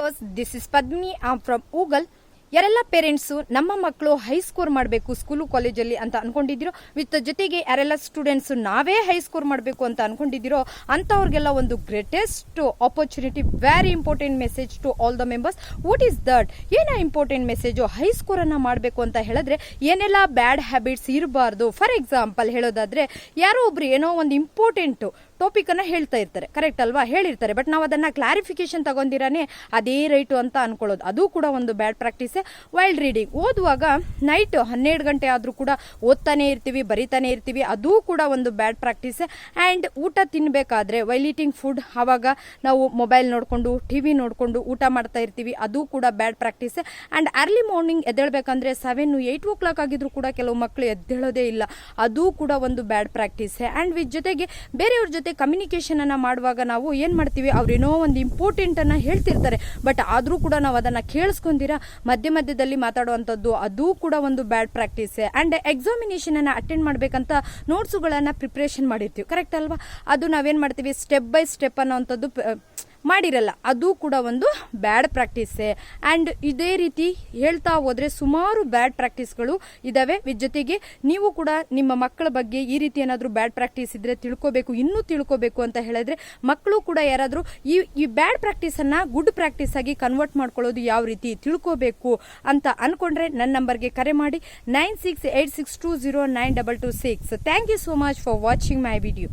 This is Padmini. I'm from Google. ಯಾರೆಲ್ಲ parents ನಮ್ಮ ಮಕ್ಕಳು ಹೈ ಸ್ಕೋರ್ ಮಾಡಬೇಕು ಸ್ಕೂಲು ಕಾಲೇಜಲ್ಲಿ ಅಂತ ಅನ್ಕೊಂಡಿದ್ದೀರೋ ವಿತ್ ಜೊತೆಗೆ ಯಾರೆಲ್ಲ ಸ್ಟೂಡೆಂಟ್ಸು ನಾವೇ ಹೈ ಸ್ಕೋರ್ ಮಾಡಬೇಕು ಅಂತ ಅನ್ಕೊಂಡಿದ್ದೀರೋ ಅಂಥವ್ರಿಗೆಲ್ಲ ಒಂದು greatest opportunity, very important message to all the members. What is that? ಏನೋ ಇಂಪಾರ್ಟೆಂಟ್ ಮೆಸೇಜು, ಹೈ ಸ್ಕೋರನ್ನು ಮಾಡಬೇಕು ಅಂತ ಹೇಳಿದ್ರೆ ಏನೆಲ್ಲ ಬ್ಯಾಡ್ ಹ್ಯಾಬಿಟ್ಸ್ ಇರಬಾರ್ದು. ಫಾರ್ ಎಕ್ಸಾಂಪಲ್ ಹೇಳೋದಾದ್ರೆ, ಯಾರೋ ಒಬ್ರು ಏನೋ ಒಂದು ಇಂಪಾರ್ಟೆಂಟು ಟಾಪಿಕನ್ನು ಹೇಳ್ತಾ ಇರ್ತಾರೆ, ಕರೆಕ್ಟ್ ಅಲ್ವಾ? ಹೇಳಿರ್ತಾರೆ, ಬಟ್ ನಾವು ಅದನ್ನು ಕ್ಲಾರಿಫಿಕೇಶನ್ ತಗೊಂಡಿರಾನೆ ಅದೇ ರೈಟು ಅಂತ ಅನ್ಕೊಳ್ಳೋದು, ಅದು ಕೂಡ ಒಂದು ಬ್ಯಾಡ್ ಪ್ರಾಕ್ಟೀಸೇ. ವೈಲ್ಡ್ ರೀಡಿಂಗ್ ಓದುವಾಗ ನೈಟ್ 12 ಗಂಟೆ ಆದರೂ ಕೂಡ ಓದ್ತಾನೆ ಇರ್ತೀವಿ, ಬರಿತಾನೆ ಇರ್ತೀವಿ, ಅದು ಕೂಡ ಒಂದು ಬ್ಯಾಡ್ ಪ್ರಾಕ್ಟೀಸೇ. ಆ್ಯಂಡ್ ಊಟ ತಿನ್ನಬೇಕಾದ್ರೆ ವೈಲ್ ಈಟಿಂಗ್ ಫುಡ್ ಆವಾಗ ನಾವು ಮೊಬೈಲ್ ನೋಡಿಕೊಂಡು ಟಿವಿ ನೋಡಿಕೊಂಡು ಊಟ ಮಾಡ್ತಾ ಇರ್ತೀವಿ, ಅದು ಕೂಡ ಬ್ಯಾಡ್ ಪ್ರಾಕ್ಟೀಸೇ. ಆ್ಯಂಡ್ ಅರ್ಲಿ ಮಾರ್ನಿಂಗ್ ಎದ್ದೇಳಬೇಕಂದ್ರೆ 7-8 o'clock ಆಗಿದ್ರು ಕೂಡ ಕೆಲವು ಮಕ್ಕಳು ಎದ್ದೇಳೋದೇ ಇಲ್ಲ, ಅದು ಕೂಡ ಒಂದು ಬ್ಯಾಡ್ ಪ್ರಾಕ್ಟೀಸೇ. ಆ್ಯಂಡ್ ವಿತ್ ಜೊತೆಗೆ ಬೇರೆಯವ್ರ ಜೊತೆ ಕಮ್ಯುನಿಕೇಶನ್ ಅನ್ನ ಮಾಡುವಾಗ ನಾವು ಏನ್ ಮಾಡ್ತೀವಿ, ಅವ್ರೇನೋ ಒಂದು ಇಂಪಾರ್ಟೆಂಟ್ ಅನ್ನ ಹೇಳ್ತಿರ್ತಾರೆ, ಬಟ್ ಆದ್ರೂ ಕೂಡ ನಾವು ಅದನ್ನ ಕೇಳಿಸ್ಕೊಂದಿರಾ ಮಧ್ಯದಲ್ಲಿ ಮಾತಾಡುವಂಥದ್ದು, ಅದು ಕೂಡ ಒಂದು ಬ್ಯಾಡ್ ಪ್ರಾಕ್ಟೀಸೇ. ಅಂಡ್ ಎಕ್ಸಾಮಿನೇಷನ್ ಅನ್ನ ಅಟೆಂಡ್ ಮಾಡ್ಬೇಕಂತ ನೋಟ್ಸುಗಳನ್ನ ಪ್ರಿಪ್ರೇಷನ್ ಮಾಡಿರ್ತೀವಿ, ಕರೆಕ್ಟ್ ಅಲ್ವಾ? ಅದು ನಾವೇನ್ ಮಾಡ್ತೀವಿ, ಸ್ಟೆಪ್ ಬೈ ಸ್ಟೆಪ್ ಅನ್ನೋಂಥದ್ದು ಮಾಡಿರಲ್ಲ, ಅದು ಕೂಡ ಒಂದು ಬ್ಯಾಡ್ ಪ್ರಾಕ್ಟೀಸೇ. ಆ್ಯಂಡ್ ಇದೇ ರೀತಿ ಹೇಳ್ತಾ ಹೋದ್ರೆ ಸುಮಾರು ಬ್ಯಾಡ್ ಪ್ರಾಕ್ಟೀಸ್ಗಳು ಇದಾವೆ. ವಿತ್ ಜೊತೆಗೆ ನೀವು ಕೂಡ ನಿಮ್ಮ ಮಕ್ಕಳ ಬಗ್ಗೆ ಈ ರೀತಿ ಏನಾದರೂ ಬ್ಯಾಡ್ ಪ್ರಾಕ್ಟೀಸ್ ಇದ್ರೆ ತಿಳ್ಕೋಬೇಕು, ಇನ್ನೂ ತಿಳ್ಕೋಬೇಕು ಅಂತ ಹೇಳಿದ್ರೆ ಮಕ್ಕಳು ಕೂಡ ಯಾರಾದರೂ ಈ ಬ್ಯಾಡ್ ಪ್ರಾಕ್ಟೀಸನ್ನು ಗುಡ್ ಪ್ರಾಕ್ಟೀಸ್ ಆಗಿ ಕನ್ವರ್ಟ್ ಮಾಡ್ಕೊಳ್ಳೋದು ಯಾವ ರೀತಿ ತಿಳ್ಕೋಬೇಕು ಅಂತ ಅನ್ಕೊಂಡ್ರೆ ನನ್ನ ನಂಬರ್ಗೆ ಕರೆ ಮಾಡಿ 9686209226. Thank you so much for watching my video.